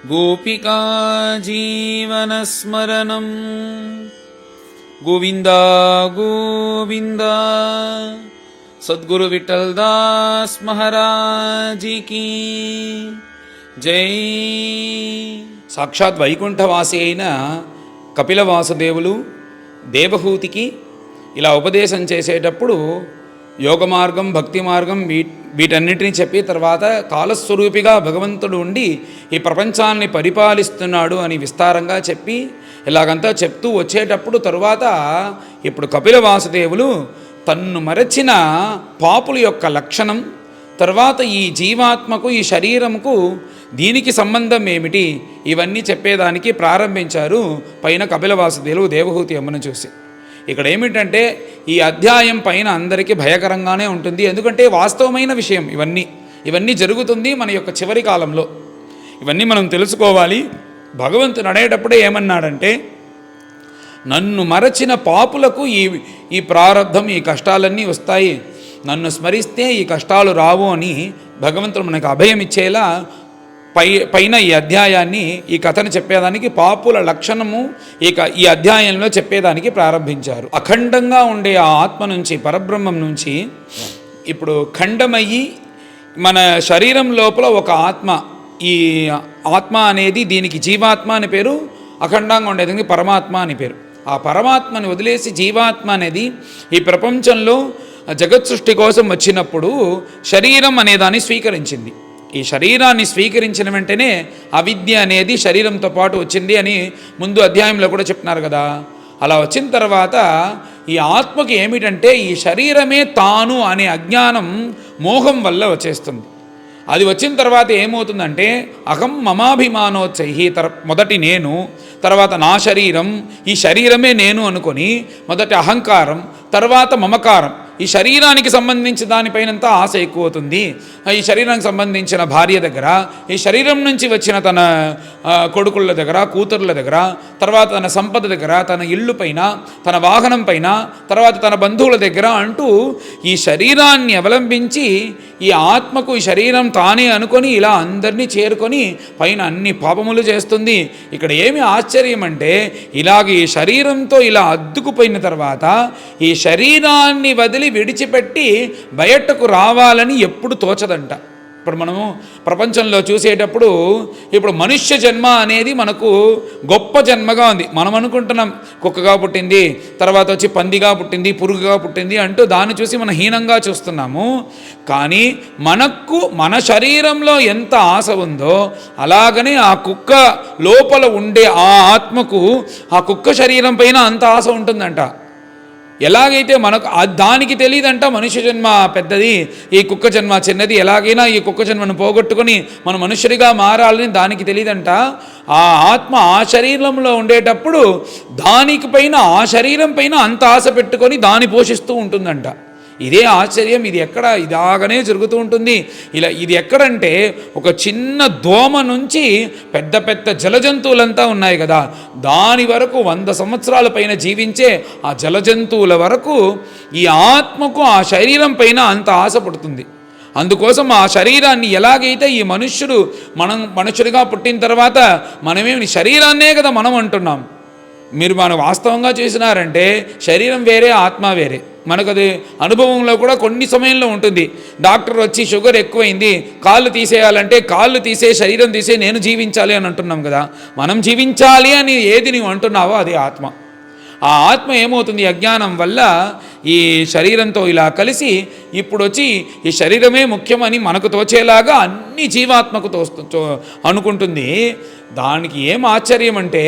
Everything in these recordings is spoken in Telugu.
गोपिका जीवनस्मरणं गोविंद गोविंद। सद्गुरु विठलदास महाराज की जय। సాక్షాత్ వైకుంఠవాసి అయిన కపిల వాసుదేవులు దేవహూతికి ఇలా ఉపదేశం చేసేటప్పుడు యోగ మార్గం, భక్తి మార్గం వీటన్నిటినీ చెప్పి తర్వాత కాలస్వరూపిగా భగవంతుడు ఉండి ఈ ప్రపంచాన్ని పరిపాలిస్తున్నాడు అని విస్తారంగా చెప్పి ఇలాగంతా చెప్తూ వచ్చేటప్పుడు తరువాత ఇప్పుడు కపిల వాసుదేవులు తన్ను మరచిన పాపుల యొక్క లక్షణం, తర్వాత ఈ జీవాత్మకు ఈ శరీరంకు దీనికి సంబంధం ఏమిటి, ఇవన్నీ చెప్పేదానికి ప్రారంభించారు పైన కపిల వాసుదేవులు దేవహూతి అమ్మను చూసి. ఇక్కడ ఏమిటంటే ఈ అధ్యాయం పైన అందరికీ భయకరంగానే ఉంటుంది. ఎందుకంటే వాస్తవమైన విషయం ఇవన్నీ జరుగుతుంది మన యొక్క చివరి కాలంలో. ఇవన్నీ మనం తెలుసుకోవాలి. భగవంతుడు అనేటప్పుడే ఏమన్నాడంటే, నన్ను మరచిన పాపులకు ఈ ప్రారంధం, ఈ కష్టాలన్నీ వస్తాయి, నన్ను స్మరిస్తే ఈ కష్టాలు రావు అని భగవంతుడు మనకు అభయం ఇచ్చేలా పైన ఈ అధ్యాయాన్ని, ఈ కథను చెప్పేదానికి పాపుల లక్షణము ఈ అధ్యాయంలో చెప్పేదానికి ప్రారంభించారు. అఖండంగా ఉండే ఆ ఆత్మ నుంచి, పరబ్రహ్మం నుంచి ఇప్పుడు ఖండమయ్యి మన శరీరం లోపల ఒక ఆత్మ, ఈ ఆత్మ అనేది దీనికి జీవాత్మ అని పేరు, అఖండంగా ఉండేదానికి పరమాత్మ అని పేరు. ఆ పరమాత్మని వదిలేసి జీవాత్మ అనేది ఈ ప్రపంచంలో జగత్ సృష్టి కోసం వచ్చినప్పుడు శరీరం అనేదాన్ని స్వీకరించింది. ఈ శరీరాన్ని స్వీకరించిన వెంటనే అవిద్య అనేది శరీరంతో పాటు వచ్చింది అని ముందు అధ్యాయంలో కూడా చెప్తున్నారు కదా. అలా వచ్చిన తర్వాత ఈ ఆత్మకి ఏమిటంటే ఈ శరీరమే తాను అనే అజ్ఞానం, మోహం వల్ల వచ్చేస్తుంది. అది వచ్చిన తర్వాత ఏమవుతుందంటే అహం మమాభిమానోత్సహి, మొదటి నేను, తర్వాత నా శరీరం, ఈ శరీరమే నేను అనుకొని మొదటి అహంకారం, తర్వాత మమకారం. ఈ శరీరానికి సంబంధించిన దానిపైనంతా ఆశ ఎక్కువ అవుతుంది. ఈ శరీరానికి సంబంధించిన భార్య దగ్గర, ఈ శరీరం నుంచి వచ్చిన తన కొడుకుల దగ్గర, కూతుర్ల దగ్గర, తర్వాత తన సంపద దగ్గర, తన ఇల్లు పైన, తన వాహనం పైన, తర్వాత తన బంధువుల దగ్గర అంటూ ఈ శరీరాన్ని అవలంబించి ఈ ఆత్మకు ఈ శరీరం తానే అనుకొని ఇలా అందరినీ చేరుకొని పైన అన్ని పాపములు చేస్తుంది. ఇక్కడ ఏమి ఆశ్చర్యం అంటే, ఇలాగ ఈ శరీరంతో ఇలా అద్దుకుపోయిన తర్వాత ఈ శరీరాన్ని వదిలి విడిచిపెట్టి బయటకు రావాలని ఎప్పుడు తోచదంట. ఇప్పుడు మనము ప్రపంచంలో చూసేటప్పుడు ఇప్పుడు మనుష్య జన్మ అనేది మనకు గొప్ప జన్మగా ఉంది. మనం అనుకుంటున్నాం కుక్కగా పుట్టింది, తర్వాత వచ్చి పందిగా పుట్టింది, పురుగుగా పుట్టింది అంటూ దాన్ని చూసి మనం హీనంగా చూస్తున్నాము. కానీ మనకు మన శరీరంలో ఎంత ఆశ ఉందో అలాగనే ఆ కుక్క లోపల ఉండే ఆ ఆత్మకు ఆ కుక్క శరీరం పైన అంత ఆశ ఉంటుందంట. ఎలాగైతే మనకు దానికి తెలియదంట మనుష్య జన్మ పెద్దది, ఈ కుక్క జన్మ చిన్నది, ఎలాగైనా ఈ కుక్క జన్మను పోగొట్టుకొని మనం మనుష్యుడిగా మారాలని దానికి తెలియదంట. ఆ ఆత్మ ఆ శరీరంలో ఉండేటప్పుడు దానికి పైన, ఆ శరీరం పైన అంత ఆశ పెట్టుకొని దాన్ని పోషిస్తూ ఉంటుందంట. ఇదే ఆశ్చర్యం. ఇది ఎక్కడ ఇలాగనే జరుగుతూ ఉంటుంది. ఇది ఎక్కడంటే ఒక చిన్న దోమ నుంచి పెద్ద పెద్ద జలజంతువులంతా ఉన్నాయి కదా, దాని వరకు 100 సంవత్సరాల పైన జీవించే ఆ జలజంతువుల వరకు ఈ ఆత్మకు ఆ శరీరం పైన అంత ఆశ పడుతుంది. అందుకోసం ఆ శరీరాన్ని ఎలాగైతే ఈ మనం మనుషుడిగా పుట్టిన తర్వాత మనమేమి శరీరాన్నే కదా మనం అంటున్నాం. మీరు మనం వాస్తవంగా చేసినారంటే శరీరం వేరే, ఆత్మ వేరే. మనకు అది అనుభవంలో కూడా కొన్ని సమయంలో ఉంటుంది. డాక్టర్ వచ్చి షుగర్ ఎక్కువైంది, కాళ్ళు తీసేయాలంటే కాళ్ళు తీసే, శరీరం తీసే, నేను జీవించాలి అని అంటున్నాం కదా. మనం జీవించాలి అని ఏది నువ్వు అంటున్నావో అది ఆత్మ. ఆ ఆత్మ ఏమవుతుంది, అజ్ఞానం వల్ల ఈ శరీరంతో ఇలా కలిసి ఇప్పుడు వచ్చి ఈ శరీరమే ముఖ్యమని మనకు తోచేలాగా అన్ని జీవాత్మకు అనుకుంటుంది. దానికి ఏం ఆశ్చర్యం అంటే,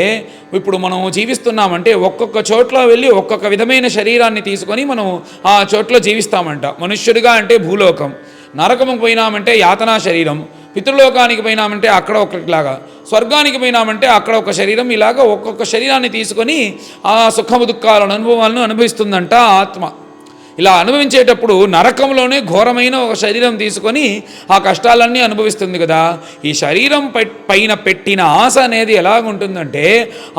ఇప్పుడు మనం జీవిస్తున్నామంటే ఒక్కొక్క చోట్ల వెళ్ళి ఒక్కొక్క విధమైన శరీరాన్ని తీసుకొని మనం ఆ చోట్ల జీవిస్తామంట. మనుష్యుడిగా అంటే భూలోకం, నరకముకు పోయినామంటే యాతనా శరీరం, పితృలోకానికి పోయినామంటే అక్కడ ఒకలాగా, స్వర్గానికి పోయినామంటే అక్కడ ఒక శరీరం, ఇలాగా ఒక్కొక్క శరీరాన్ని తీసుకొని ఆ సుఖము దుఃఖాలను, అనుభవాలను అనుభవిస్తుందంట ఆత్మ. ఇలా అనుభవించేటప్పుడు నరకంలోనే ఘోరమైన ఒక శరీరం తీసుకొని ఆ కష్టాలన్నీ అనుభవిస్తుంది కదా. ఈ శరీరం పైన పెట్టిన ఆశ అనేది ఎలాగుంటుందంటే,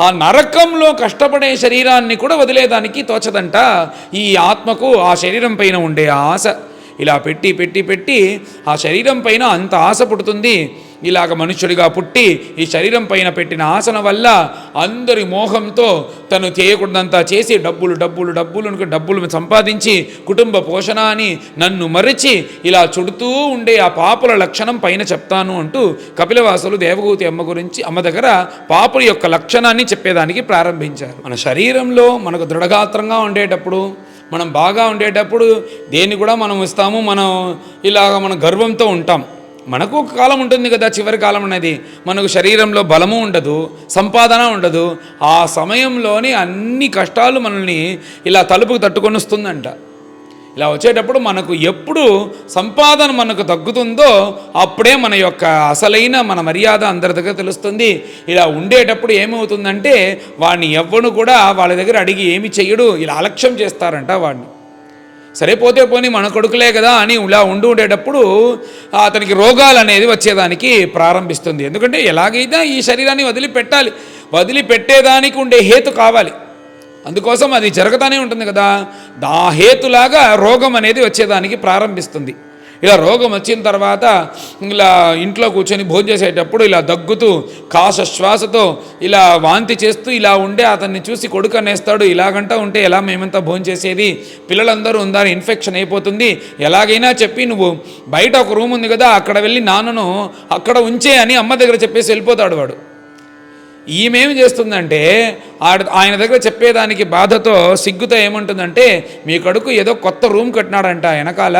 ఆ నరకంలో కష్టపడే శరీరాన్ని కూడా వదిలేదానికి తోచదంట ఈ ఆత్మకు, ఆ శరీరం పైన ఉండే ఆశ. ఇలా పెట్టి పెట్టి పెట్టి ఆ శరీరం పైన అంత ఆశ పుడుతుంది. ఇలాగ మనుష్యుడిగా పుట్టి ఈ శరీరం పైన పెట్టిన ఆశన వల్ల అందరి మోహంతో తను చేయకూడదంతా చేసి డబ్బులు సంపాదించి కుటుంబ పోషణ అని నన్ను మరచి ఇలా చుడుతూ ఉండే ఆ పాపుల లక్షణం పైన చెప్తాను అంటూ కపిలవాసులు దేవహూతి అమ్మ గురించి అమ్మ దగ్గర పాపుల యొక్క లక్షణాన్ని చెప్పేదానికి ప్రారంభించారు. మన శరీరంలో మనకు దృఢగాత్రంగా ఉండేటప్పుడు, మనం బాగా ఉండేటప్పుడు దేన్ని కూడా మనం ఇస్తాము, మనం గర్వంతో ఉంటాం. మనకు ఒక కాలం ఉంటుంది కదా, చివరి కాలం అనేది మనకు శరీరంలో బలము ఉండదు, సంపాదన ఉండదు. ఆ సమయంలోని అన్ని కష్టాలు మనల్ని ఇలా తలుపుకు తట్టుకొని వస్తుందంట. ఇలా వచ్చేటప్పుడు మనకు ఎప్పుడు సంపాదన మనకు తగ్గుతుందో అప్పుడే మన యొక్క అసలైన మన మర్యాద అందరి దగ్గర తెలుస్తుంది. ఇలా ఉండేటప్పుడు ఏమవుతుందంటే వాడిని ఎవ్వను కూడా వాళ్ళ దగ్గర అడిగి ఏమి చెయ్యడు, ఇలా అలక్ష్యం చేస్తారంట వాడిని. సరే పోతే పోనీ మన కొడుకులే కదా అని ఇలా ఉండేటప్పుడు అతనికి రోగాలు అనేది వచ్చేదానికి ప్రారంభిస్తుంది. ఎందుకంటే ఎలాగైతే ఈ శరీరాన్ని వదిలిపెట్టేదానికి ఉండే హేతు కావాలి, అందుకోసం అది జరుగుతూనే ఉంటుంది కదా. ఆ హేతులాగా రోగం అనేది వచ్చేదానికి ప్రారంభిస్తుంది. ఇలా రోగం వచ్చిన తర్వాత ఇలా ఇంట్లో కూర్చొని భోజనం చేసేటప్పుడు ఇలా దగ్గుతూ శ్వాసతో ఇలా వాంతి చేస్తూ ఇలా ఉండే అతన్ని చూసి కొడుకు అనేస్తాడు, ఇలాగంటా ఉంటే ఎలా మేమంతా భోజనం చేసేది, పిల్లలందరూ ఉందారు, ఇన్ఫెక్షన్ అయిపోతుంది, ఎలాగైనా చెప్పి నువ్వు బయట ఒక రూమ్ ఉంది కదా అక్కడ వెళ్ళి నాన్నను అక్కడ ఉంచే అని అమ్మ దగ్గర చెప్పేసి వెళ్ళిపోతాడు వాడు. ఈమెం చేస్తుందంటే ఆయన దగ్గర చెప్పేదానికి బాధతో సిగ్గుతో ఏమంటుందంటే, మీ కొడుకు ఏదో కొత్త రూమ్ కట్టినాడంట వెనకాల,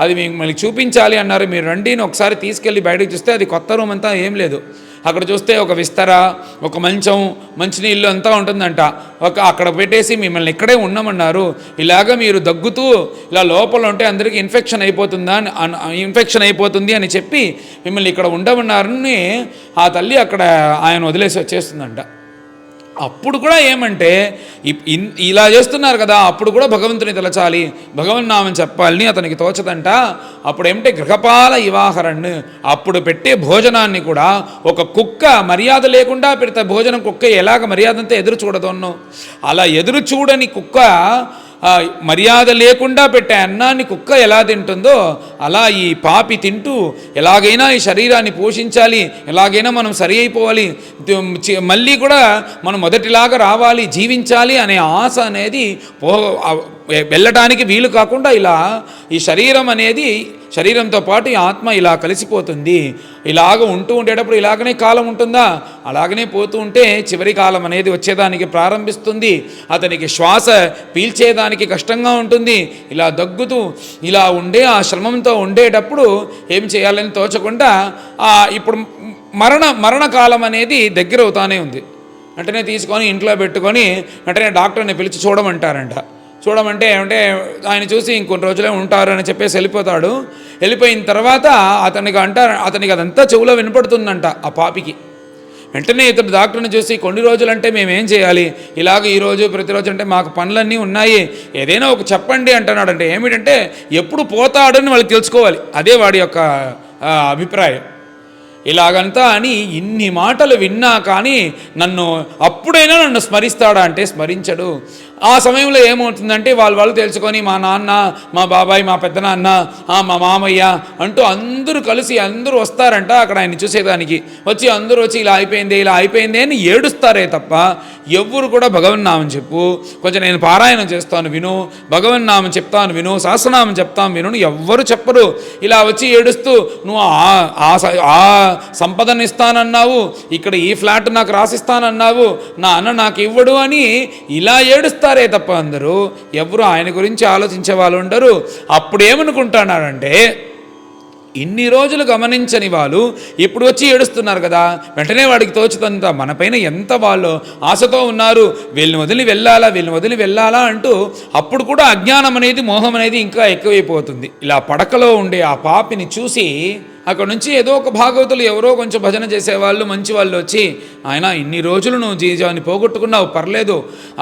అది మిమ్మల్ని చూపించాలి అన్నారు, మీరు రండిని ఒకసారి తీసుకెళ్ళి బయటకు చూస్తే అది కొత్త రూమ్ అంతా ఏం లేదు. అక్కడ చూస్తే ఒక విస్తర, ఒక మంచం, మంచినీళ్ళు అంతా ఉంటుందంట. అక్కడ పెట్టేసి మిమ్మల్ని ఇక్కడే ఉండమన్నారు, ఇలాగ మీరు దగ్గుతూ ఇలా లోపల ఉంటే అందరికీ ఇన్ఫెక్షన్ అయిపోతుంది అని చెప్పి మిమ్మల్ని ఇక్కడ ఉండమన్నారని ఆ తల్లి అక్కడ ఆయన వదిలేసి వచ్చేస్తుందంట. అప్పుడు కూడా ఏమంటే ఇలా చేస్తున్నారు కదా, అప్పుడు కూడా భగవంతుని తలచాలి, భగవన్నామని చెప్పాలని అతనికి తోచదంట. అప్పుడు ఏమిటే గృహపాల ఇవాహరణ్, అప్పుడు పెట్టే భోజనాన్ని కూడా ఒక కుక్క మర్యాద లేకుండా పెడితే భోజనం కుక్క ఎలాగ మర్యాదంతా ఎదురు చూడదన్నో అలా ఎదురు చూడని కుక్క మర్యాద లేకుండా పెట్టే అన్నాన్ని కుక్క ఎలా తింటుందో అలా ఈ పాపి తింటూ ఎలాగైనా ఈ శరీరాన్ని పోషించాలి, ఎలాగైనా మనం సరి అయిపోవాలి, మళ్ళీ కూడా మనం మొదటిలాగా రావాలి, జీవించాలి అనే ఆశ అనేది వెళ్ళటానికి వీలు కాకుండా ఇలా ఈ శరీరం అనేది శరీరంతో పాటు ఈ ఆత్మ ఇలా కలిసిపోతుంది. ఇలాగ ఉండేటప్పుడు ఇలాగనే కాలం ఉంటుందా, అలాగనే పోతూ ఉంటే చివరి కాలం అనేది వచ్చేదానికి ప్రారంభిస్తుంది. అతనికి శ్వాస పీల్చేదానికి కష్టంగా ఉంటుంది. ఇలా దగ్గుతూ ఇలా ఉండే ఆ శ్రమంతో ఉండేటప్పుడు ఏం చేయాలని తోచకుండా ఇప్పుడు మరణకాలం అనేది దగ్గర అవుతానే ఉంది. వెంటనే తీసుకొని ఇంట్లో పెట్టుకొని వెంటనే డాక్టర్ని పిలిచి చూడమంటారంట. చూడమంటే ఏమంటే ఆయన చూసి ఇంకొన్ని రోజులే ఉంటారు అని చెప్పేసి వెళ్ళిపోతాడు. వెళ్ళిపోయిన తర్వాత అతనికి అదంతా చెవులో వినపడుతుందంట ఆ పాపికి. వెంటనే ఇతడు డాక్టర్ని చూసి కొన్ని రోజులంటే మేమేం చేయాలి, ఇలాగ ఈరోజు ప్రతిరోజు అంటే మాకు పనులన్నీ ఉన్నాయి, ఏదైనా ఒక చెప్పండి అంటున్నాడు. అంటే ఏమిటంటే ఎప్పుడు పోతాడని వాళ్ళు తెలుసుకోవాలి, అదే వాడి యొక్క అభిప్రాయం. ఇలాగంతా అని ఇన్ని మాటలు విన్నా కానీ అప్పుడైనా నన్ను స్మరిస్తాడా అంటే స్మరించడు. ఆ సమయంలో ఏమవుతుందంటే వాళ్ళు తెలుసుకొని మా నాన్న, మా బాబాయ్, మా పెద్దనాన్న, మా మామయ్య అంటూ అందరూ కలిసి అందరూ వస్తారంట అక్కడ ఆయన చూసేదానికి. అందరూ వచ్చి ఇలా అయిపోయింది అని ఏడుస్తారే తప్ప ఎవ్వరు కూడా భగవన్నామం చెప్పు, కొంచెం నేను పారాయణం చేస్తాను విను, భగవన్నామం చెప్తాను విను, సహస్రనామం చెప్తాను విను ఎవ్వరు చెప్పరు. ఇలా వచ్చి ఏడుస్తూ నువ్వు ఆ సంపదను ఇస్తానన్నావు, ఇక్కడ ఈ ఫ్లాట్ నాకు రాసిస్తానన్నావు, నా అన్న నాకు ఇవ్వడు అని ఇలా ఏడుస్తారే తప్ప అందరూ ఎవరు ఆయన గురించి ఆలోచించే వాళ్ళు ఉండరు. అప్పుడేమనుకుంటున్నారంటే ఇన్ని రోజులు గమనించని వాళ్ళు ఇప్పుడు వచ్చి ఏడుస్తున్నారు కదా, వెంటనే వాడికి తోచుతంత మనపైన ఎంత వాళ్ళు ఆశతో ఉన్నారు, వీళ్ళని వదిలి వెళ్ళాలా అంటూ అప్పుడు కూడా అజ్ఞానం అనేది, మోహం అనేది ఇంకా ఎక్కువైపోతుంది. ఇలా పడకలో ఉండే ఆ పాపిని చూసి అక్కడ నుంచి ఏదో ఒక భాగవతులు ఎవరో కొంచెం భజన చేసేవాళ్ళు మంచి వాళ్ళు వచ్చి, ఆయన ఇన్ని రోజులు నువ్వు జీవాన్ని పోగొట్టుకున్నావు, పర్లేదు.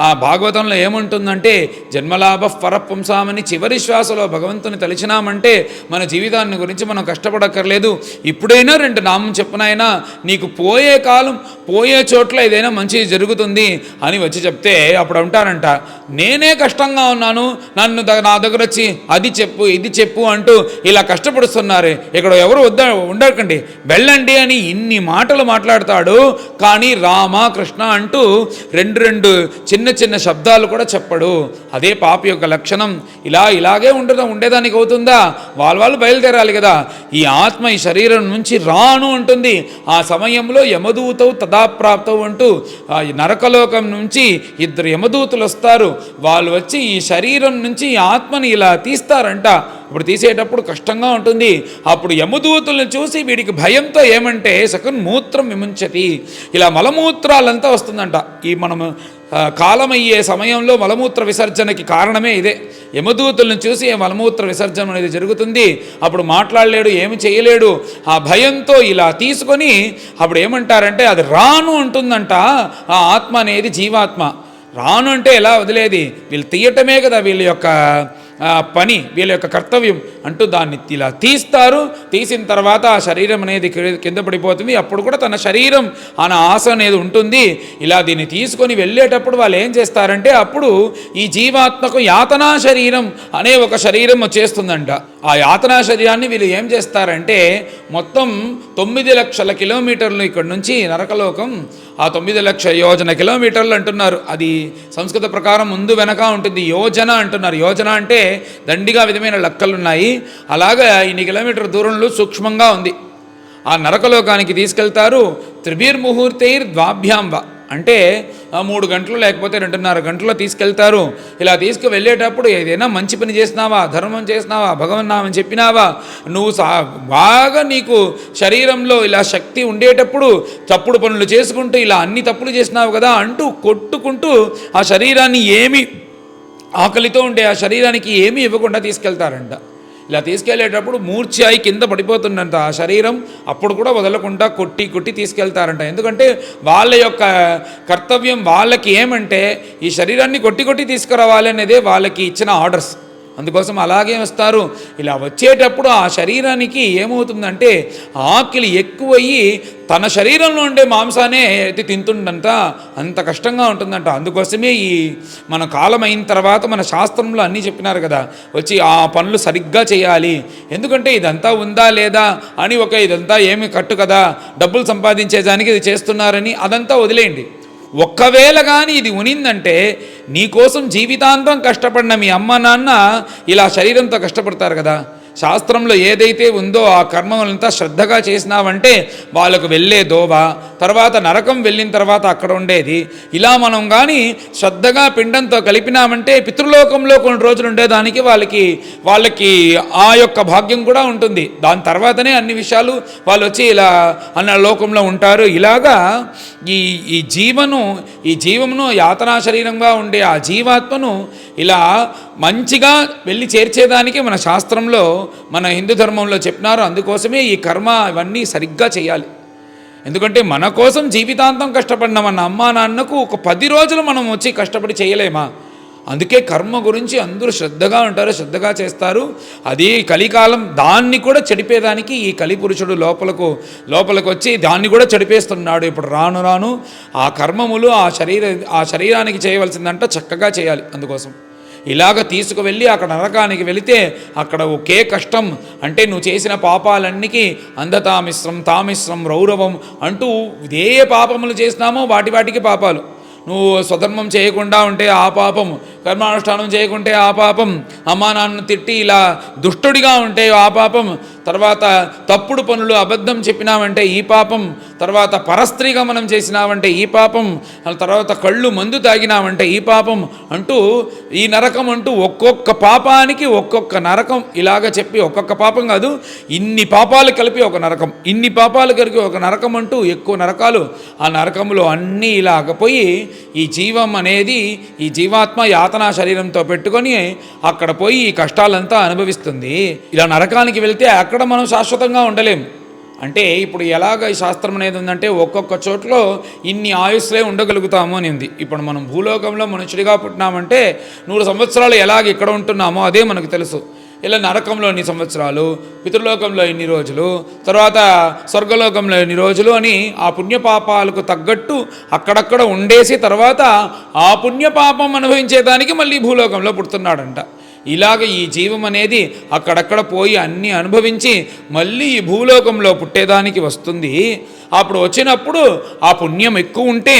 ఆ భాగవతంలో ఏముంటుందంటే జన్మలాభ పరపుంసామని చివరి శ్వాసలో భగవంతుని తలిచినామంటే మన జీవితాన్ని గురించి మనం కష్టపడక్కర్లేదు. ఇప్పుడైనా 2 నామం చెప్పునైనా నీకు పోయే కాలం పోయే చోట్ల ఏదైనా మంచి జరుగుతుంది అని వచ్చి చెప్తే అప్పుడు అంటారంట, నేనే కష్టంగా ఉన్నాను, నన్ను నా దగ్గర వచ్చి అది చెప్పు ఇది చెప్పు అంటూ ఇలా కష్టపడుతున్నారు, ఇక్కడ ఎవరు ఉండకండి వెళ్ళండి అని ఇన్ని మాటలు మాట్లాడతాడు. కానీ రామ కృష్ణ అంటూ 2 చిన్న చిన్న శబ్దాలు కూడా చెప్పడు. అదే పాప యొక్క లక్షణం. ఇలాగే ఉండేదానికి అవుతుందా? వాళ్ళు బయలుదేరాలి కదా. ఈ ఆత్మ ఈ శరీరం నుంచి రాను అంటుంది. ఆ సమయంలో యమదూతవు తదాప్రాప్తవు అంటూ ఆ నరకలోకం నుంచి 2 యమదూతులు వస్తారు. వాళ్ళు వచ్చి ఈ శరీరం నుంచి ఈ ఆత్మని ఇలా తీస్తారంట. ఇప్పుడు తీసేటప్పుడు కష్టంగా ఉంటుంది. అప్పుడు యమదూతులను చూసి వీడికి భయంతో ఏమంటే సకన్ మూత్రం విముంచతి, ఇలా మలమూత్రాలంతా వస్తుందంట. ఈ మనము కాలమయ్యే సమయంలో మలమూత్ర విసర్జనకి కారణమే ఇదే. యమదూతులను చూసి మలమూత్ర విసర్జన అనేది జరుగుతుంది. అప్పుడు మాట్లాడలేడు, ఏమి చేయలేడు. ఆ భయంతో ఇలా తీసుకొని అప్పుడు ఏమంటారంటే అది రాను ఉంటుందంట. ఆ ఆత్మ అనేది జీవాత్మ రాను అంటే ఎలా వదిలేది? వీళ్ళు తీయటమే కదా వీళ్ళ యొక్క పని, వీళ్ళ యొక్క కర్తవ్యం అంటూ దాన్ని ఇలా తీస్తారు. తీసిన తర్వాత ఆ శరీరం అనేది కింద పడిపోతుంది. అప్పుడు కూడా తన శరీరం అన్న ఆశ అనేది ఉంటుంది. ఇలా దీన్ని తీసుకొని వెళ్ళేటప్పుడు వాళ్ళు ఏం చేస్తారంటే అప్పుడు ఈ జీవాత్మకు యాతనా శరీరం అనే ఒక శరీరం వచ్చేస్తుందంట. ఆ యాతనా శరీరాన్ని వీళ్ళు ఏం చేస్తారంటే మొత్తం 9 లక్షల కిలోమీటర్లు ఇక్కడ నుంచి నరకలోకం, ఆ 9 లక్షల యోజన కిలోమీటర్లు అంటున్నారు. అది సంస్కృత ప్రకారం ముందు వెనక ఉంటుంది. యోజన అంటున్నారు. యోజన అంటే దండిగా విధమైన లెక్కలున్నాయి. అలాగా ఇన్ని కిలోమీటర్ దూరంలో సూక్ష్మంగా ఉంది. ఆ నరకలోకానికి తీసుకెళ్తారు. త్రిభిర్ముహూర్తైర్ ద్వాభ్యాంబ అంటే 3 గంటలు లేకపోతే 2.5 గంటల్లో తీసుకెళ్తారు. ఇలా తీసుకువెళ్ళేటప్పుడు ఏదైనా మంచి పని చేసినావా, ధర్మం చేసినావా, భగవన్నామని చెప్పినావా, నువ్వు బాగా నీకు శరీరంలో ఇలా శక్తి ఉండేటప్పుడు తప్పుడు పనులు చేసుకుంటూ ఇలా అన్ని తప్పులు చేసినావు కదా అంటూ కొట్టుకుంటూ ఆ శరీరాన్ని ఏమి ఆకలితో ఉండే ఆ శరీరానికి ఏమీ ఇవ్వకుండా తీసుకెళ్తారంట. ఇలా తీసుకెళ్లేటప్పుడు మూర్ఛాయి కింద పడిపోతుందంట ఆ శరీరం. అప్పుడు కూడా వదలకుండా కొట్టి తీసుకెళ్తారంట. ఎందుకంటే వాళ్ళ యొక్క కర్తవ్యం వాళ్ళకి ఏమంటే ఈ శరీరాన్ని కొట్టి తీసుకురావాలి అనేదే వాళ్ళకి ఇచ్చిన ఆర్డర్స్. అందుకోసం అలాగే వస్తారు. ఇలా వచ్చేటప్పుడు ఆ శరీరానికి ఏమవుతుందంటే ఆకలి ఎక్కువయ్యి తన శరీరంలో ఉండే మాంసానే అయితే తింటుండంట. అంత కష్టంగా ఉంటుందంట. అందుకోసమే ఈ మన కాలం అయిన తర్వాత మన శాస్త్రంలో అన్నీ చెప్పినారు కదా, వచ్చి ఆ పనులు సరిగ్గా చేయాలి. ఎందుకంటే ఇదంతా ఉందా లేదా అని ఇదంతా ఏమి కట్టు కదా, డబ్బులు సంపాదించేదానికి ఇది చేస్తున్నారని అదంతా వదిలేయండి. ఒక్కవేళ కానీ ఇది ఉనిందంటే నీకోసం జీవితాంతం కష్టపడిన మీ అమ్మ నాన్న ఇలా శరీరంతో కష్టపడతారు కదా. శాస్త్రంలో ఏదైతే ఉందో ఆ కర్మలంతా శ్రద్ధగా చేసినావంటే వాళ్ళకు వెళ్ళే దోవ, తర్వాత నరకం వెళ్ళిన తర్వాత అక్కడ ఉండేది. ఇలా మనం కానీ శ్రద్ధగా పిండంతో కలిపినామంటే పితృలోకంలో కొన్ని రోజులు ఉండేదానికి వాళ్ళకి ఆ యొక్క భాగ్యం కూడా ఉంటుంది. దాని తర్వాతనే అన్ని విషయాలు వాళ్ళు వచ్చి ఇలా అన్న లోకంలో ఉంటారు. ఇలాగా ఈ జీవమును యాతనా శరీరంగా ఉండే ఆ జీవాత్మను ఇలా మంచిగా వెళ్ళి చేర్చేదానికి మన శాస్త్రంలో మన హిందూ ధర్మంలో చెప్పినారు. అందుకోసమే ఈ కర్మ ఇవన్నీ సరిగ్గా చేయాలి. ఎందుకంటే మన కోసం జీవితాంతం కష్టపడిన మన అమ్మా నాన్నకు ఒక 10 రోజులు మనం వచ్చి కష్టపడి చేయలేమా? అందుకే కర్మ గురించి అందరూ శ్రద్ధగా ఉంటారు, శ్రద్ధగా చేస్తారు. అది కలికాలం దాన్ని కూడా చెడిపేదానికి ఈ కలిపురుషుడు లోపలకు వచ్చి దాన్ని కూడా చెడిపేస్తున్నాడు. ఇప్పుడు రాను ఆ కర్మములు ఆ శరీరానికి చేయవలసిందంట చక్కగా చేయాలి. అందుకోసం ఇలాగ తీసుకువెళ్ళి అక్కడ నరకానికి వెళితే అక్కడ ఒకే కష్టం. అంటే నువ్వు చేసిన పాపాలన్నికి అంధతామిశ్రం తామిశ్రం రౌరవం అంటూ ఏ పాపములు చేసినామో వాటికి పాపాలు. నువ్వు స్వధర్మం చేయకుండా ఉంటే ఆ పాపం, కర్మానుష్ఠానం చేయకుంటే ఆ పాపం, అమ్మా నాన్న తిట్టి ఇలా దుష్టుడిగా ఉంటే ఆ పాపం, తర్వాత తప్పుడు పనులు అబద్ధం చెప్పినావంటే ఈ పాపం, తర్వాత పరస్త్రీ గమనం చేసినావంటే ఈ పాపం, తర్వాత కళ్ళు మందు తాగినావంటే ఈ పాపం అంటూ ఈ నరకం అంటూ ఒక్కొక్క పాపానికి ఒక్కొక్క నరకం ఇలాగ చెప్పి, ఒక్కొక్క పాపం కాదు ఇన్ని పాపాలు కలిపి ఒక నరకం, ఇన్ని పాపాలు కలిపి ఒక నరకం అంటూ ఎక్కువ నరకాలు. ఆ నరకంలో అన్నీ ఇలాగపోయి ఈ జీవం అనేది ఈ జీవాత్మ యాతనా శరీరంతో పెట్టుకొని అక్కడ పోయి ఈ కష్టాలంతా అనుభవిస్తుంది. ఇలా నరకానికి వెళ్తే ఆ అక్కడ మనం శాశ్వతంగా ఉండలేము. అంటే ఇప్పుడు ఎలాగ ఈ శాస్త్రం అనేది ఉందంటే ఒక్కొక్క చోట్లో ఇన్ని ఆయుస్లే ఉండగలుగుతాము అని ఉంది. ఇప్పుడు మనం భూలోకంలో మనుషుడిగా పుట్టినామంటే 100 సంవత్సరాలు ఎలాగ ఇక్కడ ఉంటున్నామో అదే మనకు తెలుసు. ఇలా నరకంలో ఇన్ని సంవత్సరాలు, పితృలోకంలో ఇన్ని రోజులు, తర్వాత స్వర్గలోకంలో ఇన్ని రోజులు అని ఆ పుణ్యపాపాలకు తగ్గట్టు అక్కడక్కడ ఉండేసి తర్వాత ఆ పుణ్యపాపం అనుభవించేదానికి మళ్ళీ భూలోకంలో పుడుతున్నాడంట. ఇలాగ ఈ జీవం అనేది అక్కడక్కడ పోయి అన్నీ అనుభవించి మళ్ళీ ఈ భూలోకంలో పుట్టేదానికి వస్తుంది. అప్పుడు వచ్చినప్పుడు ఆ పుణ్యం ఎక్కువ ఉంటే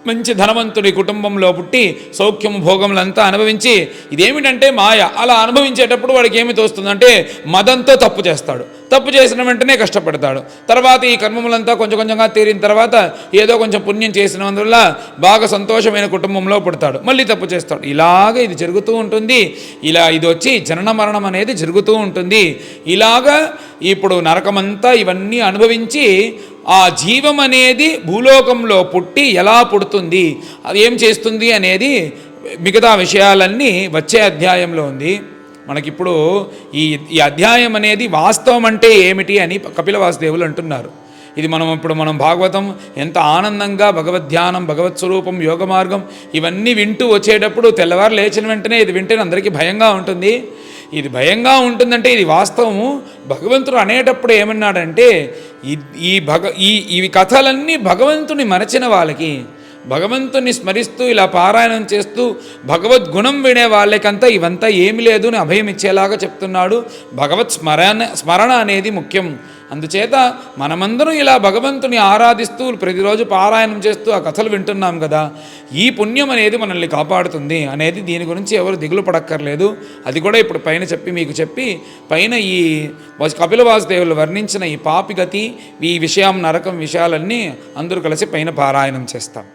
మంచి ధనవంతుడి కుటుంబంలో పుట్టి సౌఖ్యము భోగములంతా అనుభవించి, ఇదేమిటంటే మాయ, అలా అనుభవించేటప్పుడు వాడికి ఏమి తోస్తుందంటే మదంతో తప్పు చేస్తాడు. తప్పు చేసిన వెంటనే కష్టపడతాడు. తర్వాత ఈ కర్మములంతా కొంచెం కొంచెంగా తీరిన తర్వాత ఏదో కొంచెం పుణ్యం చేసినందువల్ల బాగా సంతోషమైన కుటుంబంలో పుడతాడు, మళ్ళీ తప్పు చేస్తాడు. ఇలాగ ఇది జరుగుతూ ఉంటుంది. ఇలా ఇది వచ్చి జనన మరణం అనేది జరుగుతూ ఉంటుంది. ఇలాగా ఇప్పుడు నరకమంతా ఇవన్నీ అనుభవించి ఆ జీవం అనేది భూలోకంలో పుట్టి ఎలా పుడుతుంది, అది ఏం చేస్తుంది అనేది మిగతా విషయాలన్నీ వచ్చే అధ్యాయంలో ఉంది. మనకిప్పుడు ఈ అధ్యాయం అనేది వాస్తవం అంటే ఏమిటి అని కపిల వాసుదేవులు అంటున్నారు. ఇది మనం భాగవతం ఎంత ఆనందంగా భగవద్ధ్యానం, భగవత్ స్వరూపం, యోగ మార్గం ఇవన్నీ వింటూ వచ్చేటప్పుడు తెల్లవారు లేచిన వెంటనే ఇది వింటేనే అందరికీ భయంగా ఉంటుంది. ఇది భయంగా ఉంటుందంటే ఇది వాస్తవము. భగవంతుడు అనేటప్పుడు ఏమన్నాడంటే ఇవి కథలన్నీ భగవంతుని మరచిన వాళ్ళకి, భగవంతుని స్మరిస్తూ ఇలా పారాయణం చేస్తూ భగవద్గుణం వినే వాళ్ళకంతా ఇవంతా ఏమి లేదు అని అభయం ఇచ్చేలాగా చెప్తున్నాడు. భగవత్ స్మరణ అనేది ముఖ్యం. అందుచేత మనమందరం ఇలా భగవంతుని ఆరాధిస్తూ ప్రతిరోజు పారాయణం చేస్తూ ఆ కథలు వింటున్నాం కదా, ఈ పుణ్యం అనేది మనల్ని కాపాడుతుంది అనేది దీని గురించి ఎవరు దిగులు పడక్కర్లేదు. అది కూడా ఇప్పుడు పైన మీకు చెప్పి పైన ఈ కపిల వాసుదేవులు వర్ణించిన ఈ పాపి గతి, ఈ విషయం నరకం విషయాలన్నీ అందరూ కలిసి పైన పారాయణం చేస్తాం.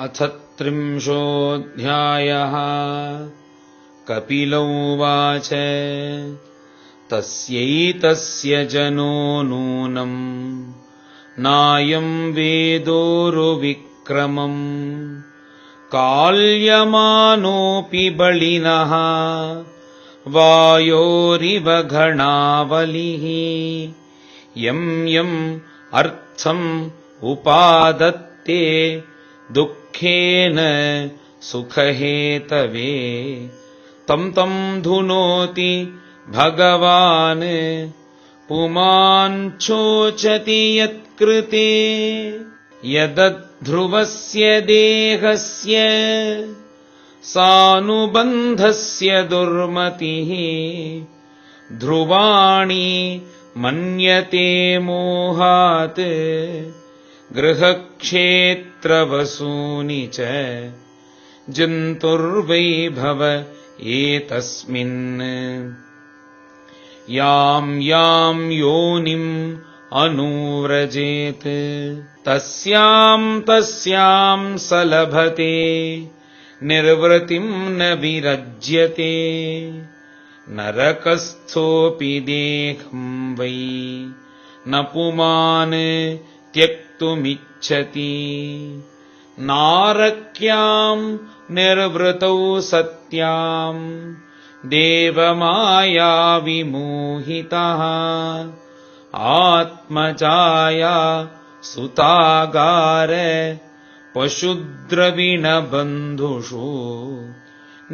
అథ 30ోऽధ్యాయः కపిల ఉవాచ తస్యైతస్య జనో నూనం నాయం వేదోరువిక్రమం కాల్యమానోపి బళినః వాయోరివ ఘనావలిః యం యం అర్థం ఉపాదత్తే దుఃఖేన సుఖహేతవే తం తం ధునోతి భగవాన్ పుమాంచోచతి యత్కృతే యదధ్రువస్య దేహస్య సానుబంధస్య దుర్మతిః ధ్రువాణి మన్యతే మోహాత్ గృహక్షేత్రవసూని చ జంతుర్వైభవ ఏతస్మిన్ యాం యాం యోనిం అనువ్రజేత్ తస్యాం తస్యాం సలభతే నిర్వృతిం న విరజ్యతే నరకస్థోపి దేహం వై న పుమాన్ త్యక్తుమిచ్చతి నారక్యాం నిర్వృతౌ సత్యాం దేవమాయా విమోహితః ఆత్మజాయా సుతాగార పశుద్రవిణబంధుషు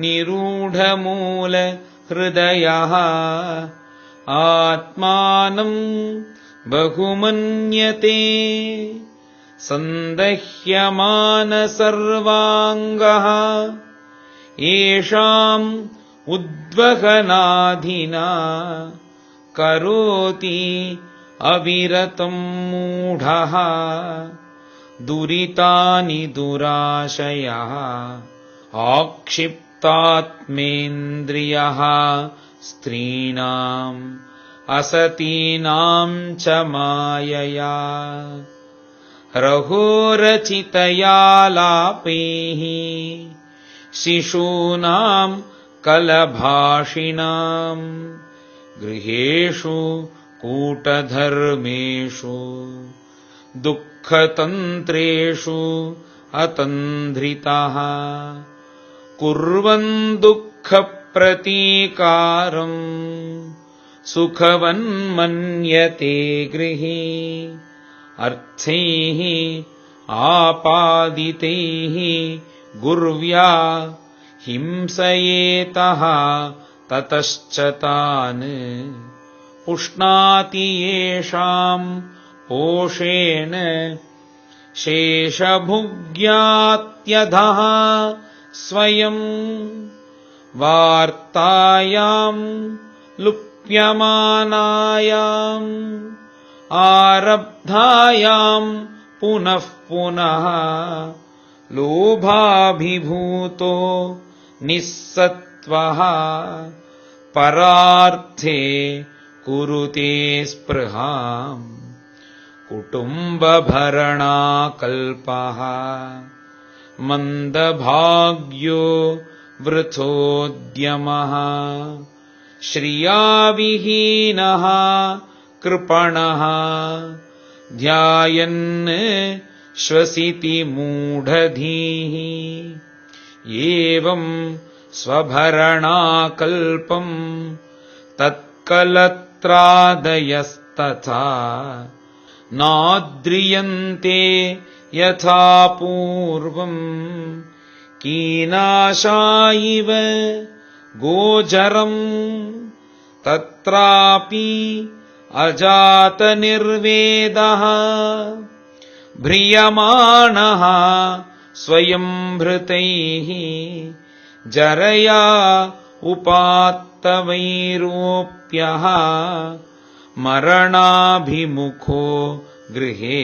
నిరూఢమూల హృదయః ఆత్మానం బహుమన్యతే సందహ్యమాన సర్వాంగః ఏషాం ఉద్వహనాధినా కరోతి అవిరతం మూఢః దురితాని దురాశయః ఆక్షిప్తాత్మేంద్రియః స్త్రీణాం అసతీనాం చ మాయయా రహోరచితయాలాపైః శిశూనాం కలభాషిణాం గృహేషు కూటధర్మేషు దుఃఖతంత్రేషు అతంధ్రితః కుర్వన్ దుఃఖప్రతీకారం सुखवन्मन्यते गृहे अर्थैः आपादितैः गुर्व्या हिंसयेतः ततश्च तान् पुष्णाति येषाम् पोषेण शेषभुग्यात्यधः स्वयं वार्तायाम् लुप्यमानायाम् आरब्धायाम् पुनः पुनः लोभाभिभूतो निस्सत्त्वः परार्थे कुरुते स्पृहाम् कुटुम्बभरणाकल्पः मन्दभाग्यो वृथोद्यमः श्रियाविहीनः कृपणः ध्यायन् श्वसिति मूढधीः एवं स्वभरणाकल्पम् तत्कलत्रादयस्तथा नाद्रियन्ते यथा पूर्वम् कीनाशा इव गोचरम् तत्रापि अजातनिर्वेदः भ्रियमाणः स्वयं भृतैः जरया उपात्तवैरोप्यः मरणाभिमुखो गृहे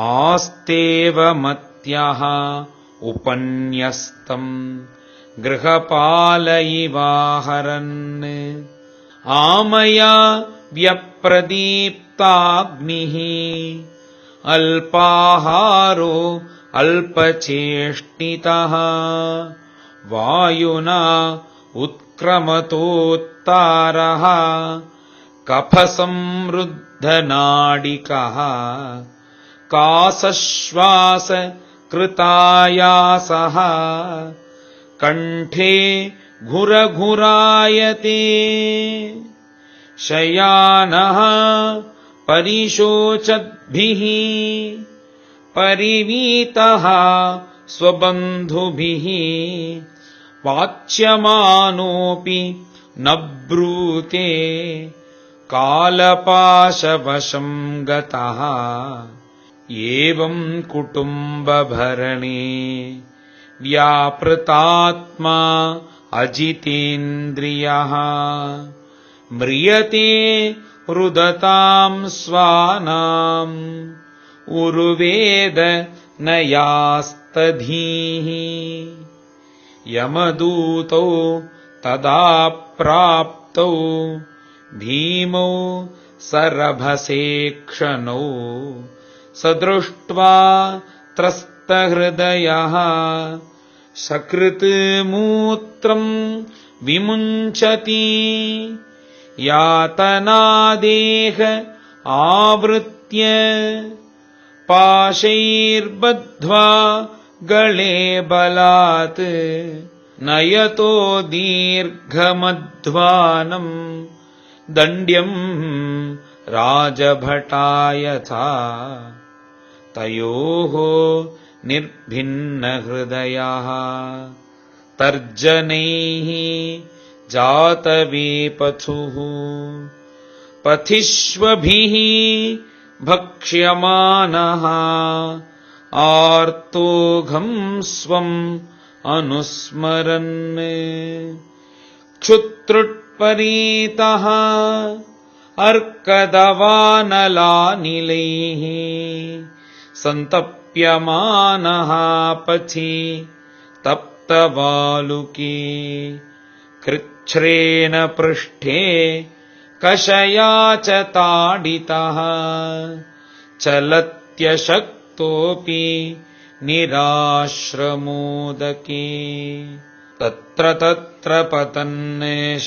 आस्तेव मत्यः उपन्यस्तम् गृहपालयिवाहरन् आमया व्यप्रदीप्ताग्निः अल्पाहारो अल्पचेष्टितः वायुना उत्क्रमतोत्तारः कफसंरुद्धनाडिकः कासश्वास कृतायासः कण्ठे घुरघुरायते शयानः परिशोचद्भिः परिवीतः स्वबन्धुभिः वाच्यमानोऽपि न ब्रूते कालपाशवशं गतः एवं कुटुम्बभरणे व्यापृतात्मा अजितेन्द्रियः म्रियते रुदतां स्वानाम् उर्वेद न यास्तधीः यमदूतौ तदा प्राप्तौ भीमौ सरभसेक्षणौ स दृष्ट्वा त्रस्तहृदयः सकृत्मूत्रम् विमुञ्चति यातनादेह आवृत्य पाशैर्बद्ध्वा गले बलात् नयतो दीर्घमध्वानम् दण्ड्यम् राजभटायथा तयोः निर्भिन्नहृदयाः तर्जनैः जातवेपथुः पथिष्वभिः भक्ष्यमानः आर्तोघम् स्वम् अनुस्मरन् क्षुत्रुट्परीतः अर्कदवानलानिलैः सन्तप्यमानः पथि तप्तवालुके कृच्छ्रेण पृष्ठे कषया च ताडितः चलत्यशक्तोऽपि निराश्रमोदके तत्र तत्र पतन्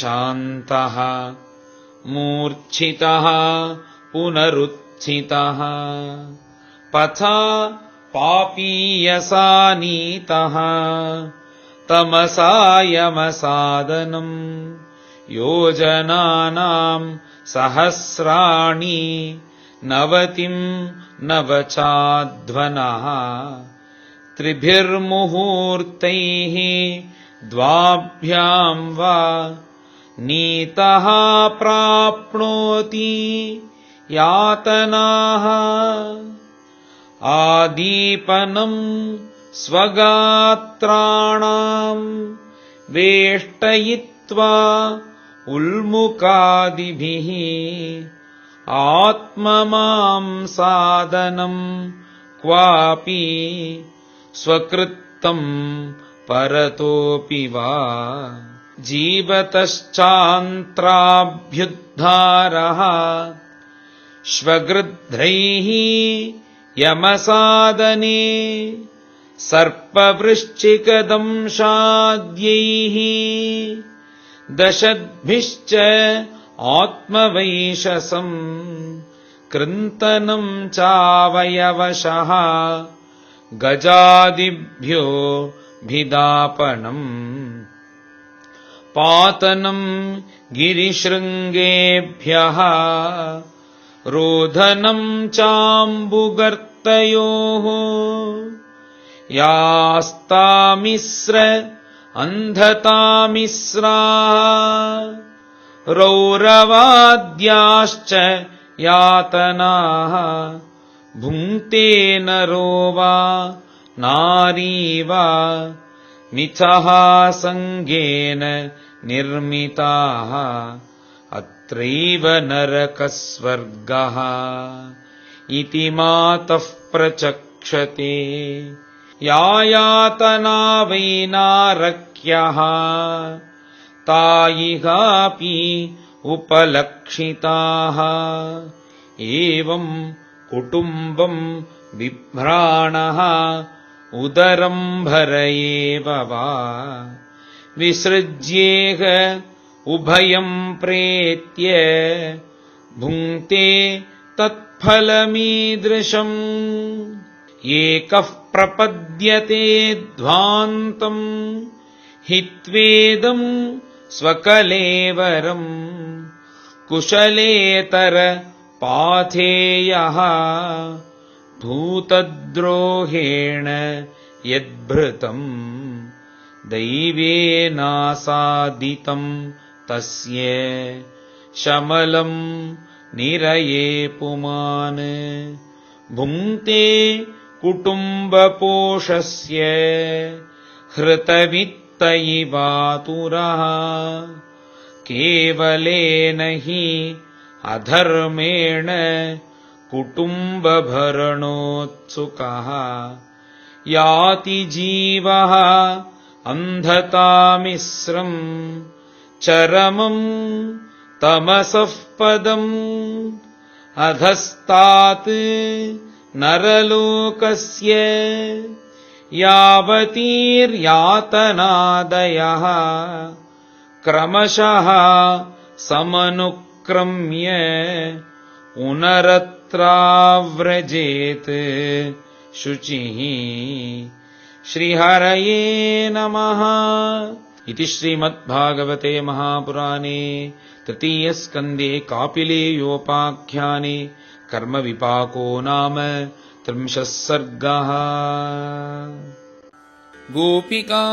शान्तः मूर्च्छितः पुनरुत्थितः पथा पापीयसा नीतः तमसायमसादनम् योजनानां सहस्राणि नवतिं नवचाध्वनः त्रिभिर्मुहूर्तैः द्वाभ्यां वा नीतः प्राप्नोति यातनाः आदीपनं स्वगात्राणां वेष्टयित्वा उल्मुकादिभिः आत्ममांसादनं क्वापि स्वकृत्तं परतोऽपि वा जीवतश्चान्त्राभ्युद्धारः श्वगृध्रैः यमसादने सर्पवृश्चिकदंशाद्यैः दशद्भिश्च आत्मवैशसं कृन्तनं चावयवशः गजादिभ्यो भिदापनम् पातनं गिरिशृङ्गेभ्यः रोधनं चाम्बुगर्तयोः यास्तामिस्र अन्धतामिस्राः रौरवाद्याश्च यातनाः भुङ्क्ते नरो वा नारी वा मिथः सङ्गेन निर्मिताः अत्रैव नरकस्वर्गः इति मातः प्रचक्षते या यातना वै नारक्यः तायिहापि उपलक्षिताः एवं कुटुम्बं बिभ्राणः उदरं भरयेव वा विसृज्येह उभयं प्रेत्य भुङ्क्ते तत्फलमीदृशम् एकः प्रपद्यते ध्वान्तम् हित्वेदं स्वकलेवरम् कुशलेतर पाथेयः भूतद्रोहेण यद्भृतम् दैवेनासादितं तस्य शमलं निरये पुमान् भुङ्क्ते कुटुम्बपोषस्य हृतवित्त इवातुरः केवलेन हि अधर्मेण कुटुम्बभरणोत्सुकः याति जीवः अन्धतामिस्रम् चरमं तमसः पदम् अधस्तात् नरलोकस्य यावतीर्यातनादयः क्रमशः समनुक्रम्य पुनरत्राव्रजेत् शुचिः श्रीहरये नमः। इति श्रीमद्भागवते महापुराणे तृतीयस्कन्धे कापिलेयोपाख्याने कर्मविपाको नाम 30 सर्गः। गोपिका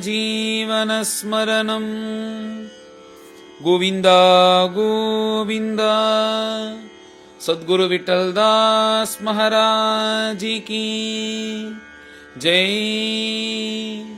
जीवनस्मरणम् गोविन्द गोविन्द। सद्गुरु विठ्ठलदास महाराज की जय।